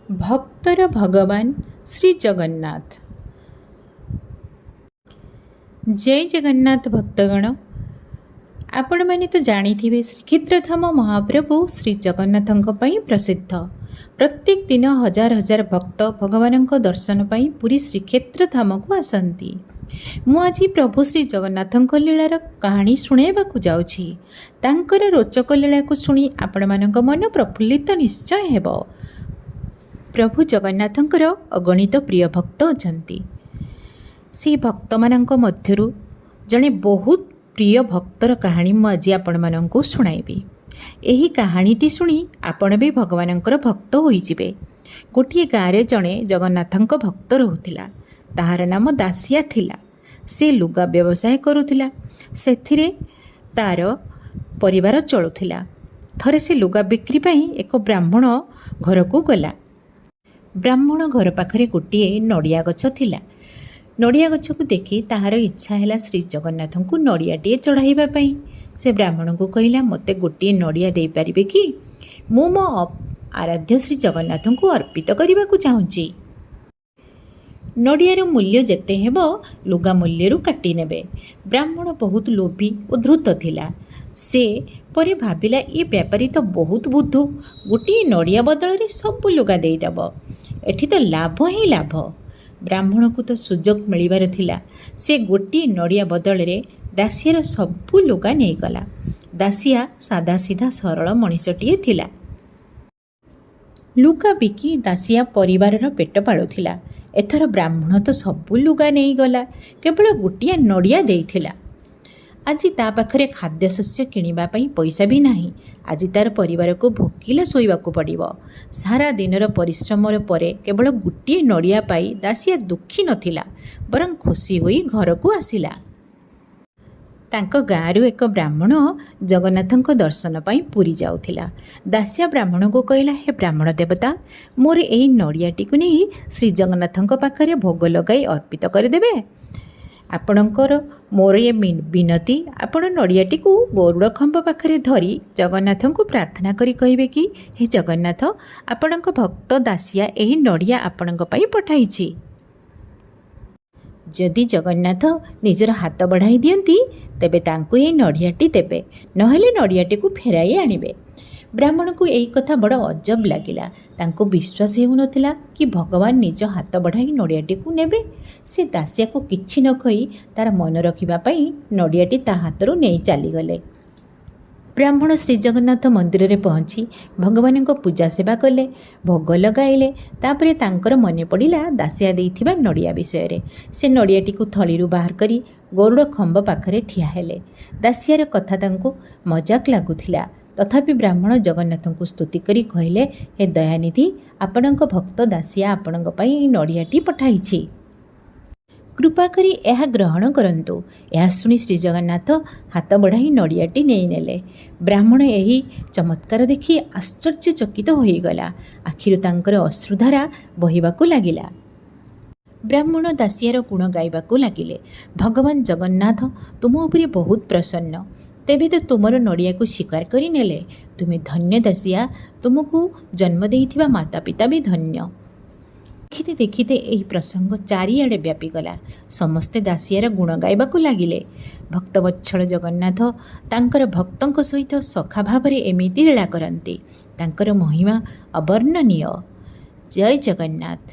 ଭକ୍ତର ଭଗବାନ ଶ୍ରୀ ଜଗନ୍ନାଥ। ଜୟ ଜଗନ୍ନାଥ ଭକ୍ତଗଣ, ଆପଣମାନେ ତ ଜାଣିଥିବେ ଶ୍ରୀକ୍ଷେତ୍ରଧାମ ମହାପ୍ରଭୁ ଶ୍ରୀ ଜଗନ୍ନାଥଙ୍କ ପାଇଁ ପ୍ରସିଦ୍ଧ। ପ୍ରତ୍ୟେକ ଦିନ ହଜାର ହଜାର ଭକ୍ତ ଭଗବାନଙ୍କ ଦର୍ଶନ ପାଇଁ ପୁରୀ ଶ୍ରୀକ୍ଷେତ୍ରଧାମକୁ ଆସନ୍ତି। ମୁଁ ଆଜି ପ୍ରଭୁ ଶ୍ରୀ ଜଗନ୍ନାଥଙ୍କ ଲୀଳାର କାହାଣୀ ଶୁଣାଇବାକୁ ଯାଉଛି। ତାଙ୍କର ରୋଚକ ଲୀଳାକୁ ଶୁଣି ଆପଣମାନଙ୍କ ମନ ପ୍ରଫୁଲ୍ଲିତ ନିଶ୍ଚୟ ହେବ। ପ୍ରଭୁ ଜଗନ୍ନାଥଙ୍କର ଅଗଣିତ ପ୍ରିୟ ଭକ୍ତ ଅଛନ୍ତି। ସେହି ଭକ୍ତମାନଙ୍କ ମଧ୍ୟରୁ ଜଣେ ବହୁତ ପ୍ରିୟ ଭକ୍ତର କାହାଣୀ ମୁଁ ଆଜି ଆପଣମାନଙ୍କୁ ଶୁଣାଇବି। ଏହି କାହାଣୀଟି ଶୁଣି ଆପଣ ବି ଭଗବାନଙ୍କର ଭକ୍ତ ହୋଇଯିବେ। ଗୋଟିଏ ଗାଁରେ ଜଣେ ଜଗନ୍ନାଥଙ୍କ ଭକ୍ତ ରହୁଥିଲା। ତାହାର ନାମ ଦାସିଆ ଥିଲା। ସେ ଲୁଗା ବ୍ୟବସାୟ କରୁଥିଲା। ସେଥିରେ ତା'ର ପରିବାର ଚଳୁଥିଲା। ଥରେ ସେ ଲୁଗା ବିକ୍ରି ପାଇଁ ଏକ ବ୍ରାହ୍ମଣ ଘରକୁ ଗଲା। ବ୍ରାହ୍ମଣ ଘର ପାଖରେ ଗୋଟିଏ ନଡ଼ିଆ ଗଛ ଥିଲା। ନଡ଼ିଆ ଗଛକୁ ଦେଖି ତାହାର ଇଚ୍ଛା ହେଲା ଶ୍ରୀ ଜଗନ୍ନାଥଙ୍କୁ ନଡ଼ିଆଟିଏ ଚଢ଼ାଇବା ପାଇଁ। ସେ ବ୍ରାହ୍ମଣଙ୍କୁ କହିଲା, ମୋତେ ଗୋଟିଏ ନଡ଼ିଆ ଦେଇପାରିବେ କି? ମୁଁ ମୋ ଆରାଧ୍ୟ ଶ୍ରୀ ଜଗନ୍ନାଥଙ୍କୁ ଅର୍ପିତ କରିବାକୁ ଚାହୁଁଛି। ନଡ଼ିଆର ମୂଲ୍ୟ ଯେତେ ହେବ ଲୁଗା ମୂଲ୍ୟରୁ କାଟି ନେବେ। ବ୍ରାହ୍ମଣ ବହୁତ ଲୋଭୀ ଓ ଧୂର୍ତ୍ତ ଥିଲା। ସେ ପରେ ଭାବିଲା, ଏ ବେପାରୀ ତ ବହୁତ ବୁଦ୍ଧୁ, ଗୋଟିଏ ନଡ଼ିଆ ବଦଳରେ ସବୁ ଲୁଗା ଦେଇଦେବ। ଏଠି ତ ଲାଭ ହିଁ ଲାଭ। ବ୍ରାହ୍ମଣକୁ ତ ସୁଯୋଗ ମିଳିବାର ଥିଲା। ସେ ଗୋଟିଏ ନଡ଼ିଆ ବଦଳରେ ଦାସିଆର ସବୁ ଲୁଗା ନେଇଗଲା। ଦାସିଆ ସାଦାସିଧା ସରଳ ମଣିଷଟିଏ ଥିଲା। ଲୁଗା ବିକି ଦାସିଆ ପରିବାରର ପେଟ ପାଳୁଥିଲା। ଏଥର ବ୍ରାହ୍ମଣ ତ ସବୁ ଲୁଗା ନେଇଗଲା, କେବଳ ଗୋଟିଏ ନଡ଼ିଆ ଦେଇଥିଲା। ଆଜି ତା ପାଖରେ ଖାଦ୍ୟଶସ୍ୟ କିଣିବା ପାଇଁ ପଇସା ବି ନାହିଁ। ଆଜି ତାର ପରିବାରକୁ ଭୋକିଲା ଶୋଇବାକୁ ପଡ଼ିବ। ସାରା ଦିନର ପରିଶ୍ରମର ପରେ କେବଳ ଗୋଟିଏ ନଡ଼ିଆ ପାଇ ଦାସିଆ ଦୁଃଖୀ ନଥିଲା, ବରଂ ଖୁସି ହୋଇ ଘରକୁ ଆସିଲା। ତାଙ୍କ ଗାଁରୁ ଏକ ବ୍ରାହ୍ମଣ ଜଗନ୍ନାଥଙ୍କ ଦର୍ଶନ ପାଇଁ ପୁରୀ ଯାଉଥିଲା। ଦାସିଆ ବ୍ରାହ୍ମଣଙ୍କୁ କହିଲା, ହେ ବ୍ରାହ୍ମଣ ଦେବତା, ମୋର ଏହି ନଡ଼ିଆଟିକୁ ନେଇ ଶ୍ରୀ ଜଗନ୍ନାଥଙ୍କ ପାଖରେ ଭୋଗ ଲଗାଇ ଅର୍ପିତ କରିଦେବେ। ଆପଣଙ୍କର ମୋର ଏ ବିନତି, ଆପଣ ନଡ଼ିଆଟିକୁ ଗରୁଡ଼ ଖମ୍ବ ପାଖରେ ଧରି ଜଗନ୍ନାଥଙ୍କୁ ପ୍ରାର୍ଥନା କରି କହିବେ କି, ହେ ଜଗନ୍ନାଥ, ଆପଣଙ୍କ ଭକ୍ତ ଦାସିଆ ଏହି ନଡ଼ିଆ ଆପଣଙ୍କ ପାଇଁ ପଠାଇଛି। ଯଦି ଜଗନ୍ନାଥ ନିଜର ହାତ ବଢ଼ାଇ ଦିଅନ୍ତି ତେବେ ତାଙ୍କୁ ଏହି ନଡ଼ିଆଟି ଦେବେ, ନହେଲେ ନଡ଼ିଆଟିକୁ ଫେରାଇ ଆଣିବେ। ବ୍ରାହ୍ମଣଙ୍କୁ ଏହି କଥା ବଡ଼ ଅଜବ ଲାଗିଲା। ତାଙ୍କୁ ବିଶ୍ୱାସ ହେଉନଥିଲା କି ଭଗବାନ ନିଜ ହାତ ବଢ଼ାଇ ନଡ଼ିଆଟିକୁ ନେବେ। ସେ ଦାସିଆକୁ କିଛି ନ କହି ତାର ମନ ରଖିବା ପାଇଁ ନଡ଼ିଆଟି ତା ହାତରୁ ନେଇ ଚାଲିଗଲେ। ବ୍ରାହ୍ମଣ ଶ୍ରୀଜଗନ୍ନାଥ ମନ୍ଦିରରେ ପହଞ୍ଚି ଭଗବାନଙ୍କ ପୂଜା ସେବା କଲେ, ଭୋଗ ଲଗାଇଲେ। ତାପରେ ତାଙ୍କର ମନେ ପଡ଼ିଲା ଦାସିଆ ଦେଇଥିବା ନଡ଼ିଆ ବିଷୟରେ। ସେ ନଡ଼ିଆଟିକୁ ଥଳିରୁ ବାହାର କରି ଗରୁଡ଼ ଖମ୍ବ ପାଖରେ ଠିଆ ହେଲେ। ଦାସିଆର କଥା ତାଙ୍କୁ ମଜାକ ଲାଗୁଥିଲା। ତଥାପି ବ୍ରାହ୍ମଣ ଜଗନ୍ନାଥଙ୍କୁ ସ୍ତୁତି କରି କହିଲେ, ହେ ଦୟାନିଧି, ଆପଣଙ୍କ ଭକ୍ତ ଦାସିଆ ଆପଣଙ୍କ ପାଇଁ ଏହି ନଡ଼ିଆଟି ପଠାଇଛି। କୃପା କରି ଏହା ଗ୍ରହଣ କରନ୍ତୁ। ଏହା ଶୁଣି ଶ୍ରୀଜଗନ୍ନାଥ ହାତ ବଢ଼ାଇ ନଡ଼ିଆଟି ନେଇନେଲେ। ବ୍ରାହ୍ମଣ ଏହି ଚମତ୍କାର ଦେଖି ଆଶ୍ଚର୍ଯ୍ୟଚକିତ ହୋଇଗଲା। ଆଖିରୁ ତାଙ୍କର ଅଶ୍ରୁଧାରା ବହିବାକୁ ଲାଗିଲା। ବ୍ରାହ୍ମଣ ଦାସିଆର ଗୁଣ ଗାଇବାକୁ ଲାଗିଲେ। ଭଗବାନ ଜଗନ୍ନାଥ ତୁମ ଉପରେ ବହୁତ ପ୍ରସନ୍ନ। ତେବେ ତ ତୁମର ନଡ଼ିଆକୁ ସ୍ୱୀକାର କରି ନେଲେ। ତୁମେ ଧନ୍ୟ ଦାସିଆ, ତୁମକୁ ଜନ୍ମ ଦେଇଥିବା ମାତା ପିତା ବି ଧନ୍ୟ। ଦେଖିତେ ଦେଖିତେ ଏହି ପ୍ରସଙ୍ଗ ଚାରିଆଡ଼େ ବ୍ୟାପିଗଲା। ସମସ୍ତେ ଦାସିଆର ଗୁଣ ଗାଇବାକୁ ଲାଗିଲେ। ଭକ୍ତବତ୍ସଳ ଜଗନ୍ନାଥ ତାଙ୍କର ଭକ୍ତଙ୍କ ସହିତ ସଖା ଭାବରେ ଏମିତି ଲୀଳା କରନ୍ତି। ତାଙ୍କର ମହିମା ଅବର୍ଣ୍ଣନୀୟ। ଜୟ ଜଗନ୍ନାଥ।